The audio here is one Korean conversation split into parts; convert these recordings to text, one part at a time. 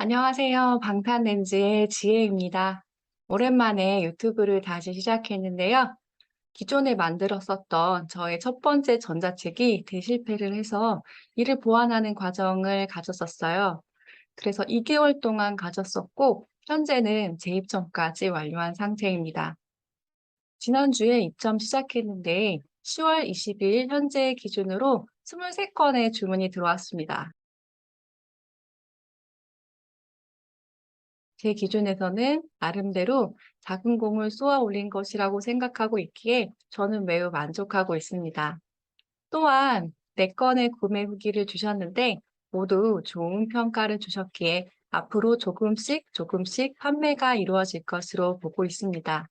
안녕하세요. 방탄렌즈의 지혜입니다. 오랜만에 유튜브를 다시 시작했는데요. 기존에 만들었었던 저의 첫 번째 전자책이 대실패를 해서 이를 보완하는 과정을 가졌었어요. 그래서 2개월 동안 가졌었고, 현재는 재입점까지 완료한 상태입니다. 지난주에 입점 시작했는데 10월 20일 현재 기준으로 23건의 주문이 들어왔습니다. 제 기준에서는 나름대로 작은 공을 쏘아 올린 것이라고 생각하고 있기에 저는 매우 만족하고 있습니다. 또한 4건의 구매 후기를 주셨는데 모두 좋은 평가를 주셨기에 앞으로 조금씩 판매가 이루어질 것으로 보고 있습니다.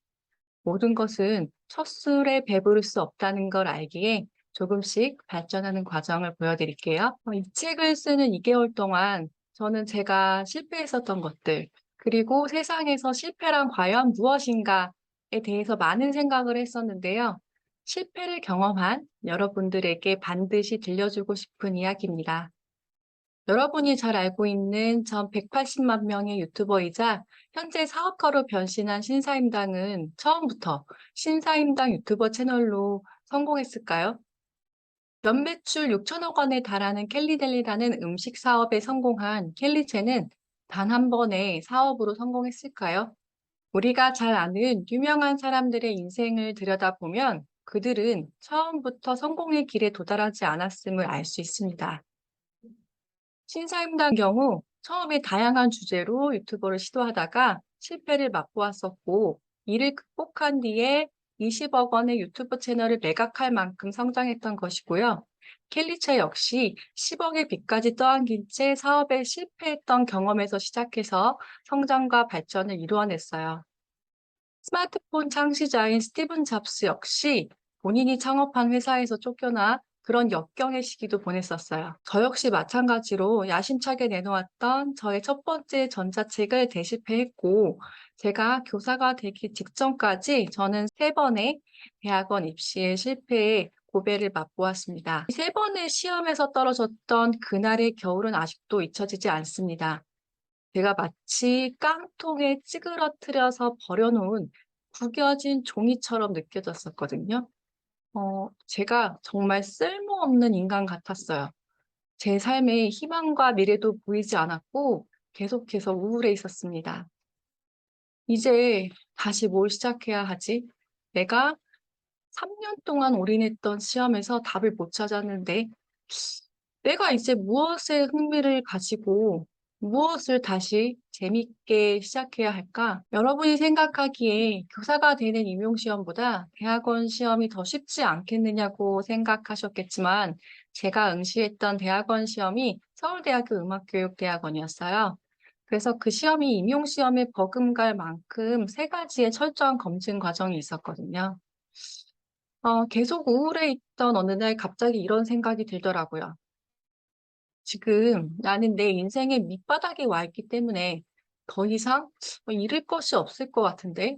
모든 것은 첫 술에 배부를 수 없다는 걸 알기에 조금씩 발전하는 과정을 보여드릴게요. 이 책을 쓰는 2개월 동안 저는 제가 실패했었던 것들, 그리고 세상에서 실패란 과연 무엇인가에 대해서 많은 생각을 했었는데요. 실패를 경험한 여러분들에게 반드시 들려주고 싶은 이야기입니다. 여러분이 잘 알고 있는 전 180만 명의 유튜버이자 현재 사업가로 변신한 신사임당은 처음부터 신사임당 유튜버 채널로 성공했을까요? 연매출 6천억 원에 달하는 켈리델리라는 음식 사업에 성공한 켈리체는 단 한 번의 사업으로 성공했을까요? 우리가 잘 아는 유명한 사람들의 인생을 들여다보면 그들은 처음부터 성공의 길에 도달하지 않았음을 알 수 있습니다. 신사임당 경우 처음에 다양한 주제로 유튜버를 시도하다가 실패를 맛보았었고, 이를 극복한 뒤에 20억 원의 유튜브 채널을 매각할 만큼 성장했던 것이고요. 켈리체 역시 10억의 빚까지 떠안긴 채 사업에 실패했던 경험에서 시작해서 성장과 발전을 이루어냈어요. 스마트폰 창시자인 스티븐 잡스 역시 본인이 창업한 회사에서 쫓겨나 그런 역경의 시기도 보냈었어요. 저 역시 마찬가지로 야심차게 내놓았던 저의 첫 번째 전자책을 대실패했고, 제가 교사가 되기 직전까지 저는 3번의 대학원 입시에 실패해 고배를 맛보았습니다. 3번의 시험에서 떨어졌던 그날의 겨울은 아직도 잊혀지지 않습니다. 제가 마치 깡통에 찌그러뜨려서 버려놓은 구겨진 종이처럼 느껴졌었거든요. 제가 정말 쓸모없는 인간 같았어요. 제 삶에 희망과 미래도 보이지 않았고 계속해서 우울해 있었습니다. 이제 다시 뭘 시작해야 하지? 내가 3년 동안 올인했던 시험에서 답을 못 찾았는데 내가 이제 무엇에 흥미를 가지고 무엇을 다시 재밌게 시작해야 할까? 여러분이 생각하기에 교사가 되는 임용시험보다 대학원 시험이 더 쉽지 않겠느냐고 생각하셨겠지만 제가 응시했던 대학원 시험이 서울대학교 음악교육대학원이었어요. 그래서 그 시험이 임용시험에 버금갈 만큼 3가지의 철저한 검증 과정이 있었거든요. 계속 우울해 있던 어느 날 갑자기 이런 생각이 들더라고요. 지금 나는 내 인생의 밑바닥에 와 있기 때문에 더 이상 잃을 것이 없을 것 같은데?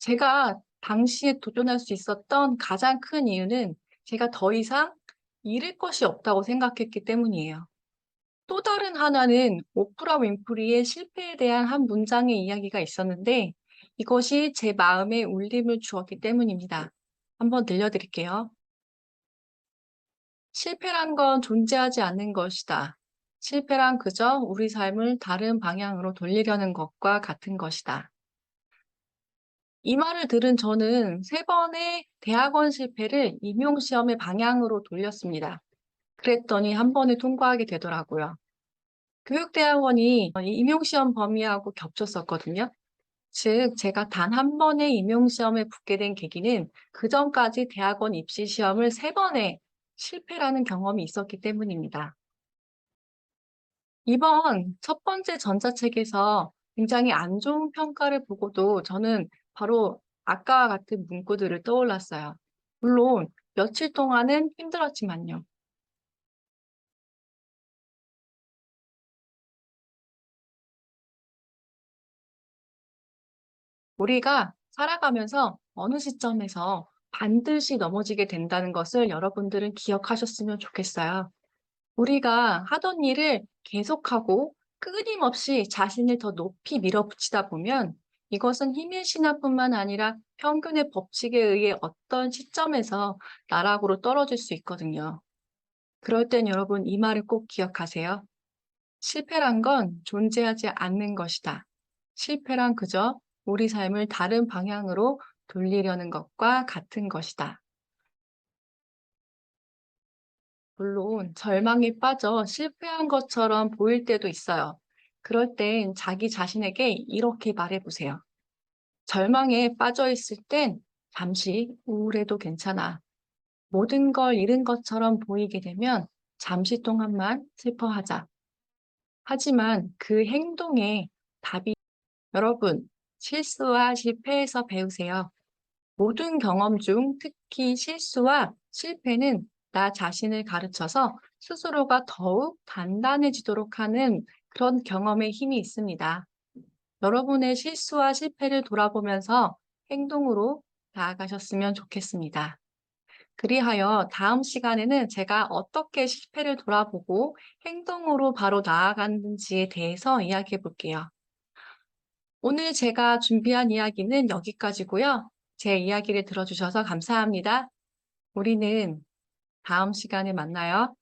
제가 당시에 도전할 수 있었던 가장 큰 이유는 제가 더 이상 잃을 것이 없다고 생각했기 때문이에요. 또 다른 하나는 오프라 윈프리의 실패에 대한 한 문장의 이야기가 있었는데 이것이 제 마음에 울림을 주었기 때문입니다. 한번 들려드릴게요. 실패란 건 존재하지 않는 것이다. 실패란 그저 우리 삶을 다른 방향으로 돌리려는 것과 같은 것이다. 이 말을 들은 저는 3번의 대학원 실패를 임용시험의 방향으로 돌렸습니다. 그랬더니 한 번에 통과하게 되더라고요. 교육대학원이 이 임용시험 범위하고 겹쳤었거든요. 즉, 제가 단 한 번의 임용시험에 붙게 된 계기는 그 전까지 대학원 입시 시험을 3번의 실패라는 경험이 있었기 때문입니다. 이번 첫 번째 전자책에서 굉장히 안 좋은 평가를 보고도 저는 바로 아까와 같은 문구들을 떠올랐어요. 물론 며칠 동안은 힘들었지만요. 우리가 살아가면서 어느 시점에서 반드시 넘어지게 된다는 것을 여러분들은 기억하셨으면 좋겠어요. 우리가 하던 일을 계속하고 끊임없이 자신을 더 높이 밀어붙이다 보면 이것은 힘의 신화뿐만 아니라 평균의 법칙에 의해 어떤 시점에서 나락으로 떨어질 수 있거든요. 그럴 땐 여러분 이 말을 꼭 기억하세요. 실패란 건 존재하지 않는 것이다. 실패란 그저 우리 삶을 다른 방향으로 돌리려는 것과 같은 것이다. 물론 절망에 빠져 실패한 것처럼 보일 때도 있어요. 그럴 땐 자기 자신에게 이렇게 말해보세요. 절망에 빠져 있을 땐 잠시 우울해도 괜찮아. 모든 걸 잃은 것처럼 보이게 되면 잠시 동안만 슬퍼하자. 하지만 그 행동에 답이 여러분, 실수와 실패에서 배우세요. 모든 경험 중 특히 실수와 실패는 나 자신을 가르쳐서 스스로가 더욱 단단해지도록 하는 그런 경험의 힘이 있습니다. 여러분의 실수와 실패를 돌아보면서 행동으로 나아가셨으면 좋겠습니다. 그리하여 다음 시간에는 제가 어떻게 실패를 돌아보고 행동으로 바로 나아가는지에 대해서 이야기해 볼게요. 오늘 제가 준비한 이야기는 여기까지고요. 제 이야기를 들어주셔서 감사합니다. 우리는 다음 시간에 만나요.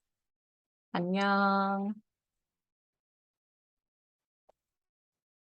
안녕.